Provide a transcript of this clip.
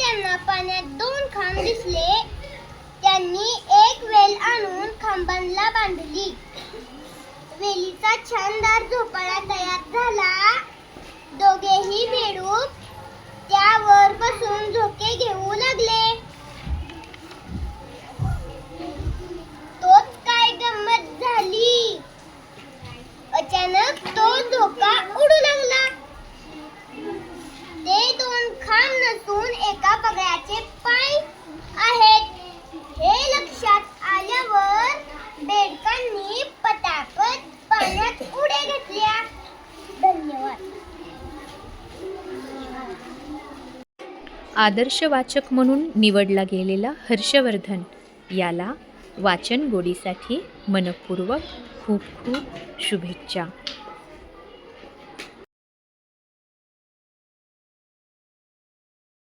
त्यांना पाण्यात 2 खांब दिसले. त्यांनी एक वेल आणून खांबांना बांधली. वेलीचा छानदार झोपाळा तयार झाला. दोघेही बेडूक त्यावर बसून झोके घेऊ लागले. तोच काय गंमत झाली. अचानक तो झोका उडू लागला. ते 2 खांब नसून एका बगळ्याचे पाय आहेत हे लक्षात आल्यावर बेडकांनी पटापट पाण्यात उड्या घेतल्या. धन्यवाद. आदर्श वाचक म्हणून निवडला गेलेला हर्षवर्धन याला वाचन गोडीसाठी मनपूर्वक खूप खूप शुभेच्छा.